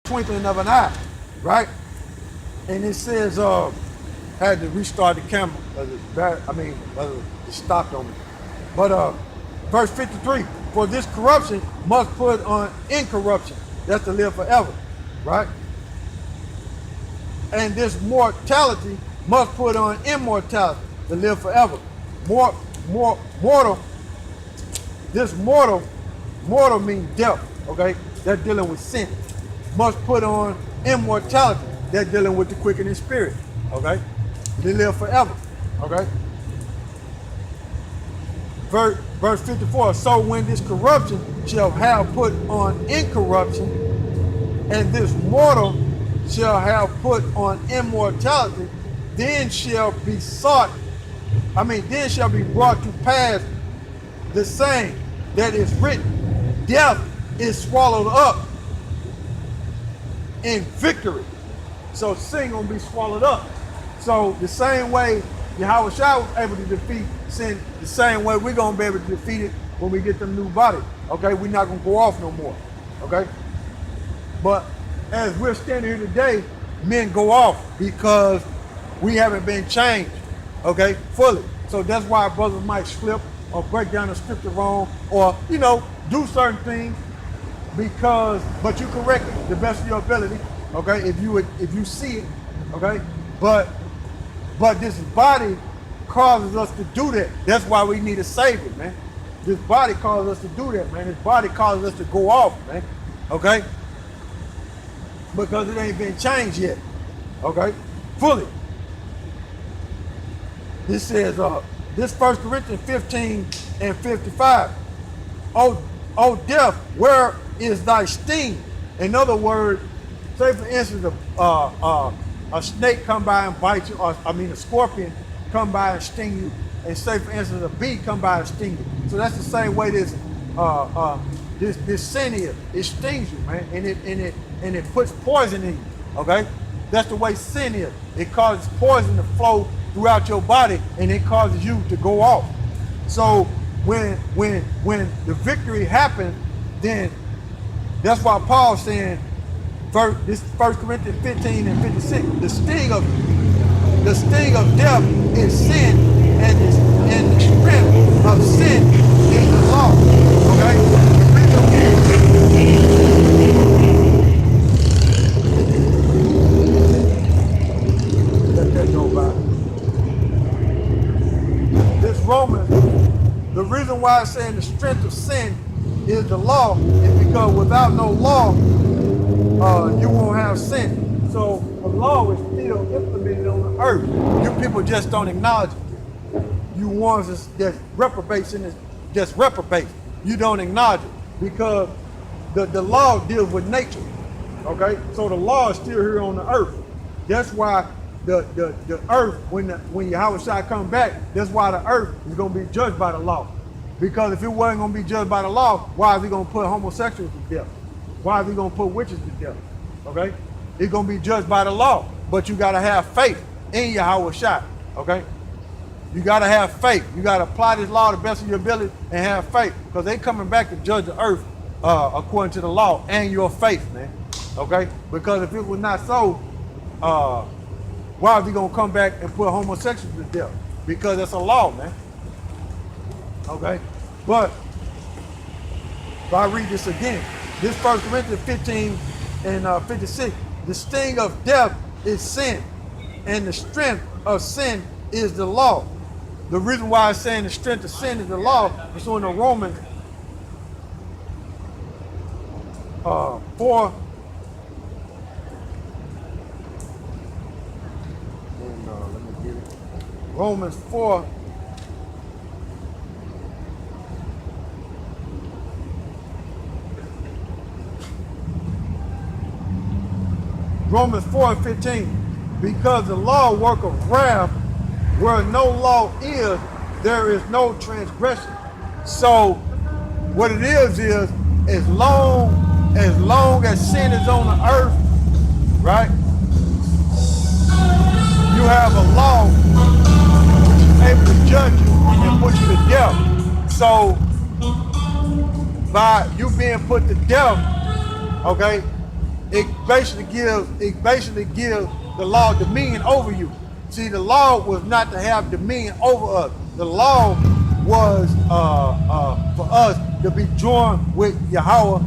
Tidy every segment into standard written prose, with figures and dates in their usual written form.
twinkling of an eye, right? And it says, had to restart the camera, it stopped on me. But verse 53, for this corruption must put on incorruption, that's to live forever, right? And this mortality must put on immortality, to live forever. Mortal, this mortal means death, okay? That's dealing with sin. Must put on immortality, that's dealing with the quickening spirit, okay? They live forever, okay? Verse 54, so when this corruption shall have put on incorruption, and this mortal shall have put on immortality, then shall be brought to pass the saying that is written, death is swallowed up in victory. So sin gonna be swallowed up. So the same way YAHAWASHI was able to defeat sin, the same way we're gonna be able to defeat it when we get them new bodies. Okay, we're not gonna go off no more. Okay? But as we're standing here today, men go off because we haven't been changed, okay, fully. So that's why brothers might slip or break down the scripture wrong, or, you know, do certain things because, but you correct it the best of your ability, okay, if you see it, okay? But this body causes us to do that. That's why we need a savior, man. This body causes us to do that, man. This body causes us to go off, man, okay? Because it ain't been changed yet, okay, fully. This says, this 1 Corinthians 15 and 55. Oh death, where is thy sting? In other words, say for instance, a snake come by and bite you, or a scorpion come by and sting you, and say for instance, a bee come by and sting you. So that's the same way this sin is. It stings you, man, and it puts poison in you. Okay, that's the way sin is. It causes poison to flow throughout your body, and it causes you to go off. So when the victory happens, then that's why Paul's saying, this 1 Corinthians 15 and 56, the sting of death is sin, and the strength of sin is the law. Okay? Let that go by. This Romans, the reason why it's saying the strength of sin is the law is because without no law, you won't have sin. So the law is still implemented on the earth. You people just don't acknowledge it. You ones that's reprobates in this, just reprobate. You don't acknowledge it because the law deals with nature. Okay, so the law is still here on the earth. That's why the earth, when YAHAWASHI come back, that's why the earth is going to be judged by the law. Because if it wasn't going to be judged by the law, why is he going to put homosexuals to death? Why is he going to put witches to death? Okay? It's going to be judged by the law. But you got to have faith in YAHAWASHI. Okay? You got to have faith. You got to apply this law to the best of your ability and have faith. Because they coming back to judge the earth according to the law and your faith, man. Okay? Because if it was not so, why is he going to come back and put homosexuals to death? Because it's a law, man. Okay? But if I read this again, this 1 Corinthians 15 and 56, the sting of death is sin, and the strength of sin is the law. The reason why it's saying the strength of sin is the law is so in the Romans 4. Let me get it. Romans 4. Romans 4 and 15, because the law work of wrath, where no law is, there is no transgression. So what it is as long as sin is on the earth, right? You have a law which is able to judge you and put you to death. So by you being put to death, okay, it basically gives the law dominion over you. See, the law was not to have dominion over us. The law was for us to be joined with Yahweh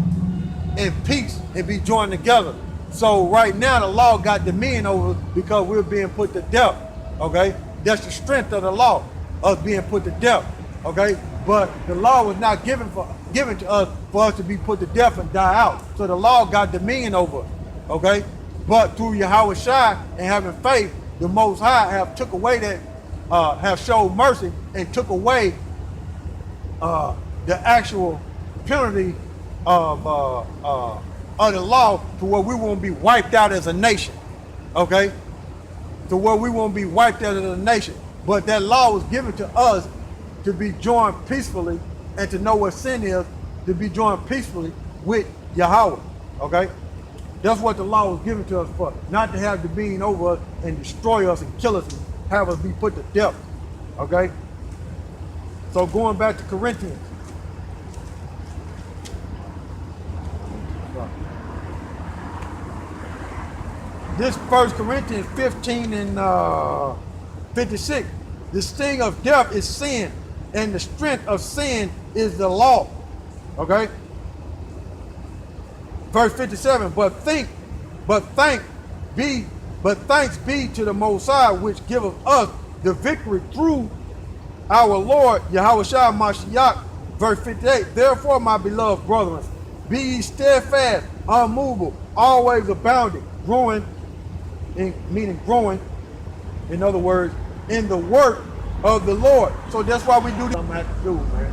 in peace and be joined together. So right now the law got dominion over us because we're being put to death. Okay, that's the strength of the law, us being put to death. Okay, but the law was not given to us for us to be put to death and die out. So the law got dominion over us. Okay, but through YAHAWASHI and having faith, the Most High have took away that, have showed mercy and took away the actual penalty of the law to where we won't be wiped out as a nation. Okay, to where we won't be wiped out as a nation. But that law was given to us to be joined peacefully and to know what sin is, to be joined peacefully with Yahweh. Okay, that's what the law was given to us for, not to have dominion over us and destroy us and kill us and have us be put to death. Okay, so going back to Corinthians. This 1 Corinthians 15 and 56. The sting of death is sin, and the strength of sin is the law. Okay? Verse 57, but thanks be to the Most High, which giveth us the victory through our Lord Yahawashi Mashiach. Verse 58, therefore, my beloved brethren, be ye steadfast, unmovable, always abounding, growing, in other words, in the work of the Lord. So that's why we do this. I'm gonna have to do, man.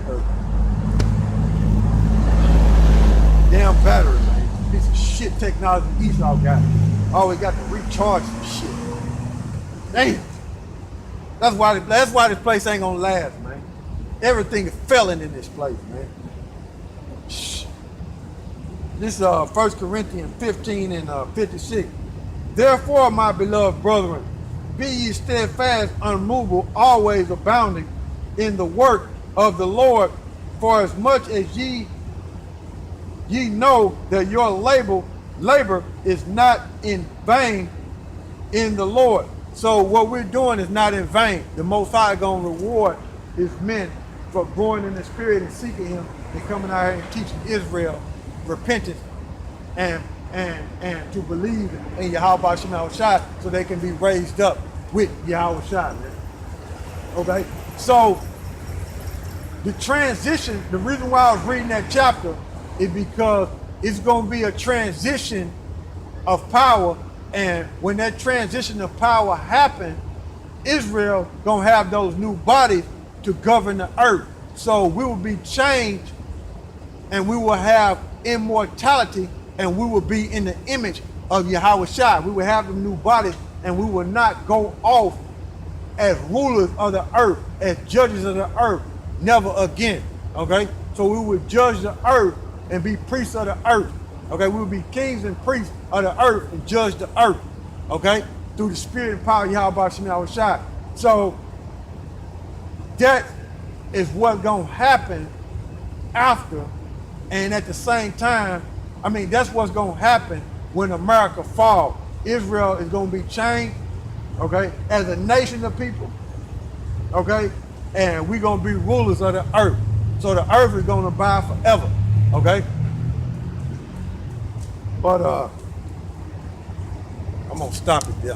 Damn battery, man. Piece of shit technology Esau got. Always got to recharge some shit. Damn. That's why this place ain't gonna last, man. Everything is failing in this place, man. Shh. This is 1 Corinthians 15 and 56. Therefore, my beloved brethren, be ye steadfast, unmovable, always abounding in the work of the Lord, for as much as ye know that your labor is not in vain in the Lord. So what we're doing is not in vain. The Most High is going to reward his men for growing in the spirit and seeking him and coming out here and teaching Israel repentance and to believe in Yahweh Shai so they can be raised up with Yahweh Shai, man. Okay? So the transition, the reason why I was reading that chapter is because it's going to be a transition of power, and when that transition of power happens, Israel going to have those new bodies to govern the earth. So we will be changed and we will have immortality and we will be in the image of Yahweh Shai. We will have the new bodies and we will not go off as rulers of the earth, as judges of the earth, never again, okay? So we will judge the earth and be priests of the earth, okay? We will be kings and priests of the earth and judge the earth, okay? Through the spirit and power of Yahweh Shai. So that is what's gonna happen after, and at the same time, I mean, that's what's gonna happen when America falls. Israel is gonna be changed, okay, as a nation of people, okay, and we're gonna be rulers of the earth. So the earth is gonna abide forever, okay? But I'm gonna stop it there.